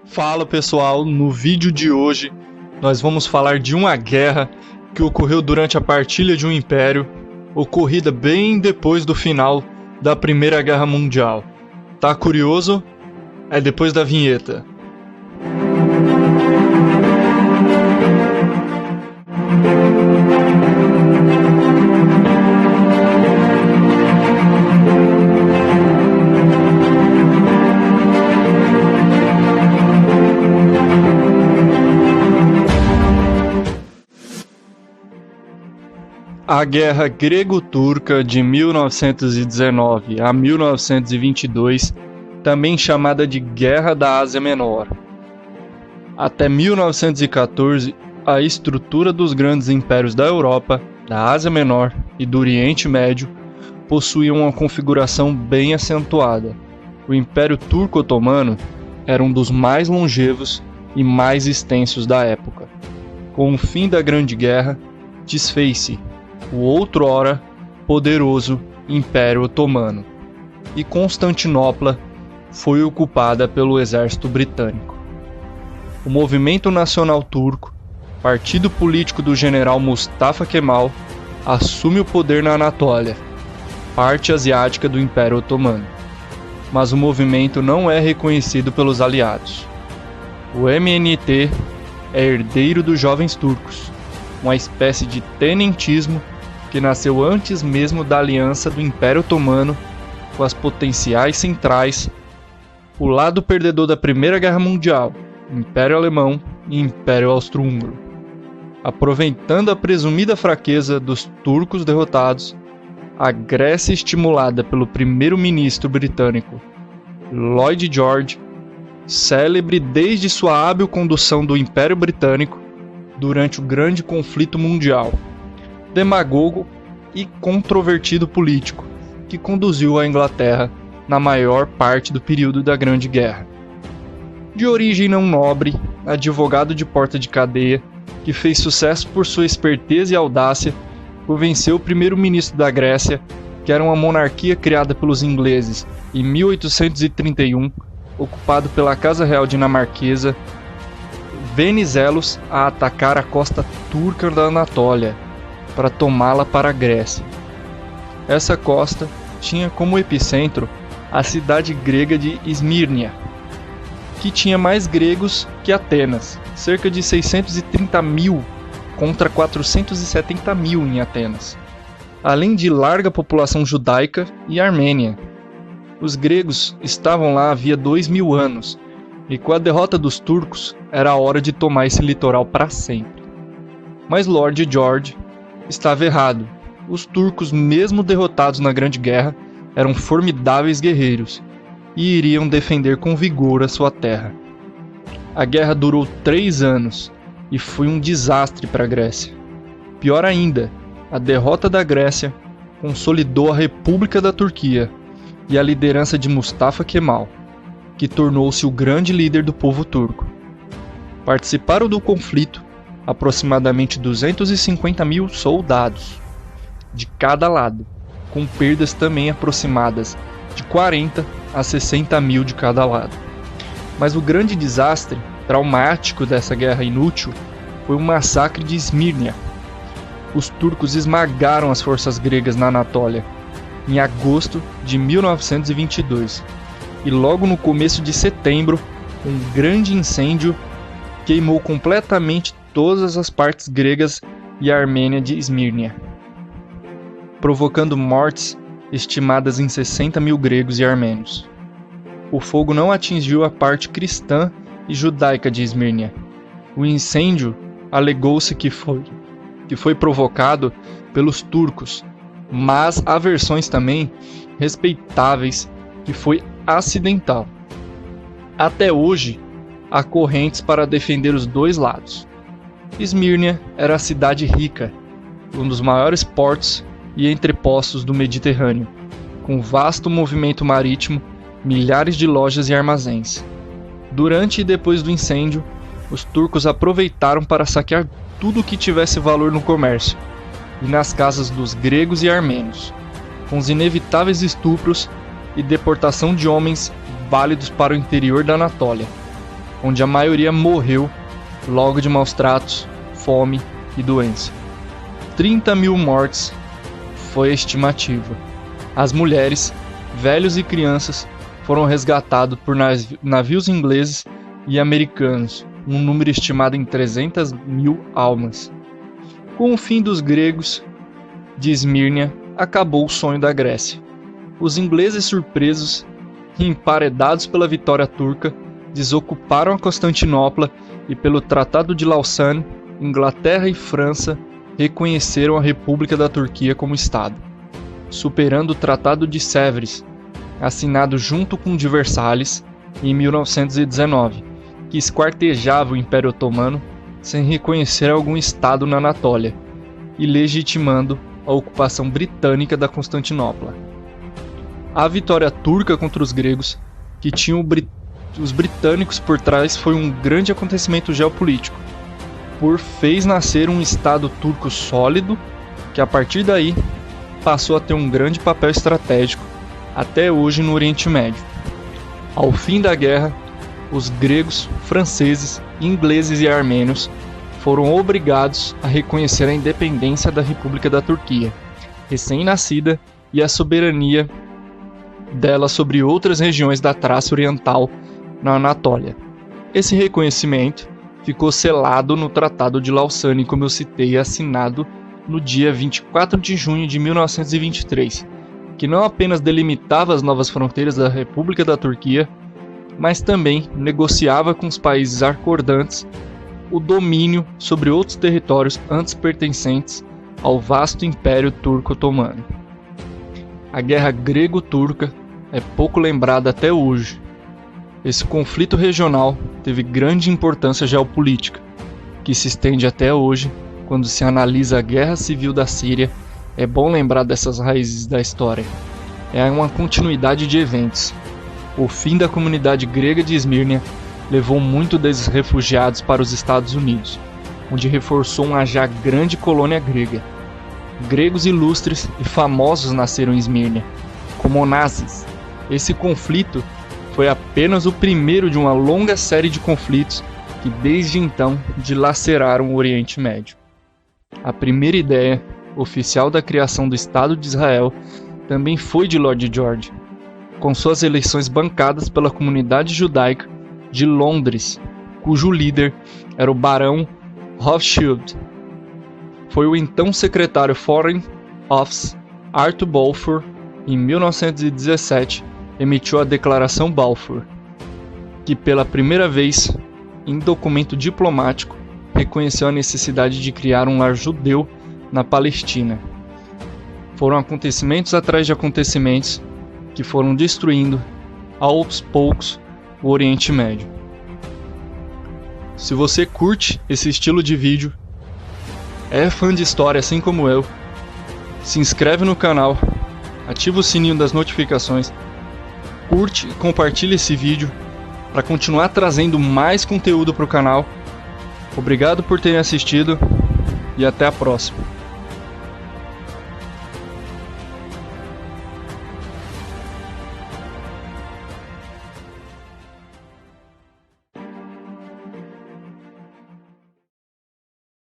Fala pessoal, no vídeo de hoje nós vamos falar de uma guerra que ocorreu durante a partilha de um império, ocorrida bem depois do final da Primeira Guerra Mundial. Tá curioso? É depois da vinheta. A Guerra Grego-Turca de 1919 a 1922, também chamada de Guerra da Ásia Menor. Até 1914, a estrutura dos grandes impérios da Europa, da Ásia Menor e do Oriente Médio possuía uma configuração bem acentuada. O Império Turco-Otomano era um dos mais longevos e mais extensos da época. Com o fim da Grande Guerra, desfez-se o outrora poderoso Império Otomano, e Constantinopla foi ocupada pelo exército britânico. O Movimento Nacional Turco, partido político do general Mustafa Kemal, assume o poder na Anatólia, parte asiática do Império Otomano, mas o movimento não é reconhecido pelos aliados. O MNT é herdeiro dos Jovens Turcos, uma espécie de tenentismo que nasceu antes mesmo da aliança do Império Otomano com as potenciais centrais, o lado perdedor da Primeira Guerra Mundial, Império Alemão e Império Austro-Húngaro. Aproveitando a presumida fraqueza dos turcos derrotados, a Grécia, estimulada pelo primeiro-ministro britânico Lloyd George, célebre desde sua hábil condução do Império Britânico durante o Grande Conflito Mundial, demagogo e controvertido político, que conduziu a Inglaterra na maior parte do período da Grande Guerra. De origem não nobre, advogado de porta de cadeia, que fez sucesso por sua esperteza e audácia, por vencer o primeiro-ministro da Grécia, que era uma monarquia criada pelos ingleses em 1831, ocupado pela Casa Real dinamarquesa, Venizelos a atacar a costa turca da Anatólia, para tomá-la para a Grécia. Essa costa tinha como epicentro a cidade grega de Esmírnia, que tinha mais gregos que Atenas, cerca de 630 mil contra 470 mil em Atenas, além de larga população judaica e armênia. Os gregos estavam lá havia 2000 anos, e com a derrota dos turcos era a hora de tomar esse litoral para sempre. Mas Lord George estava errado. Os turcos, mesmo derrotados na Grande Guerra, eram formidáveis guerreiros e iriam defender com vigor a sua terra. A guerra durou 3 anos e foi um desastre para a Grécia. Pior ainda, a derrota da Grécia consolidou a República da Turquia e a liderança de Mustafa Kemal, que tornou-se o grande líder do povo turco. Participaram do conflito aproximadamente 250 mil soldados de cada lado, com perdas também aproximadas de 40 a 60 mil de cada lado. Mas o grande desastre traumático dessa guerra inútil foi o massacre de Esmírnia. Os turcos esmagaram as forças gregas na Anatólia em agosto de 1922, e logo no começo de setembro, um grande incêndio queimou completamente todas as partes gregas e armênia de Esmírnia, provocando mortes estimadas em 60 mil gregos e armênios. O fogo não atingiu a parte cristã e judaica de Esmírnia. O incêndio alegou-se que foi provocado pelos turcos, mas há versões também respeitáveis que foi acidental. Até hoje, há correntes para defender os dois lados. Esmírnia era a cidade rica, um dos maiores portos e entrepostos do Mediterrâneo, com vasto movimento marítimo, milhares de lojas e armazéns. Durante e depois do incêndio, os turcos aproveitaram para saquear tudo o que tivesse valor no comércio e nas casas dos gregos e armênios, com os inevitáveis estupros e deportação de homens válidos para o interior da Anatólia. onde a maioria morreu logo de maus tratos, fome e doença. 30 mil mortes foi a estimativa. As mulheres, velhos e crianças foram resgatados por navios ingleses e americanos, um número estimado em 300 mil almas. Com o fim dos gregos de Esmírnia, acabou o sonho da Grécia. Os ingleses, surpresos e emparedados pela vitória turca, desocuparam a Constantinopla e, pelo Tratado de Lausanne, Inglaterra e França reconheceram a República da Turquia como Estado, superando o Tratado de Sèvres, assinado junto com o de Versalhes em 1919, que esquartejava o Império Otomano sem reconhecer algum Estado na Anatólia e legitimando a ocupação britânica da Constantinopla. A vitória turca contra os gregos, que tinham os britânicos por trás, foi um grande acontecimento geopolítico, fez nascer um Estado turco sólido, que a partir daí passou a ter um grande papel estratégico até hoje no Oriente Médio. Ao fim da guerra, os gregos, franceses, ingleses e armênios foram obrigados a reconhecer a independência da República da Turquia, recém-nascida, e a soberania dela sobre outras regiões da Trácia Oriental na Anatólia. Esse reconhecimento ficou selado no Tratado de Lausanne, como eu citei, assinado no dia 24 de junho de 1923, que não apenas delimitava as novas fronteiras da República da Turquia, mas também negociava com os países acordantes o domínio sobre outros territórios antes pertencentes ao vasto Império Turco-Otomano. A Guerra Grego-Turca é pouco lembrada até hoje. Esse conflito regional teve grande importância geopolítica, que se estende até hoje. Quando se analisa a Guerra Civil da Síria, é bom lembrar dessas raízes da história. É uma continuidade de eventos. O fim da comunidade grega de Esmírnia levou muitos desses refugiados para os Estados Unidos, onde reforçou uma já grande colônia grega. Gregos ilustres e famosos nasceram em Esmírnia, como Onassis. Esse conflito foi apenas o primeiro de uma longa série de conflitos que desde então dilaceraram o Oriente Médio. A primeira ideia oficial da criação do Estado de Israel também foi de Lloyd George, com suas eleições bancadas pela comunidade judaica de Londres, cujo líder era o Barão Rothschild. Foi o então secretário Foreign Office Arthur Balfour, em 1917, emitiu a Declaração Balfour, que pela primeira vez, em documento diplomático, reconheceu a necessidade de criar um lar judeu na Palestina. Foram acontecimentos atrás de acontecimentos que foram destruindo, aos poucos, o Oriente Médio. Se você curte esse estilo de vídeo, é fã de história assim como eu, se inscreve no canal, ativa o sininho das notificações, curte e compartilha esse vídeo para continuar trazendo mais conteúdo para o canal. Obrigado por terem assistido e até a próxima.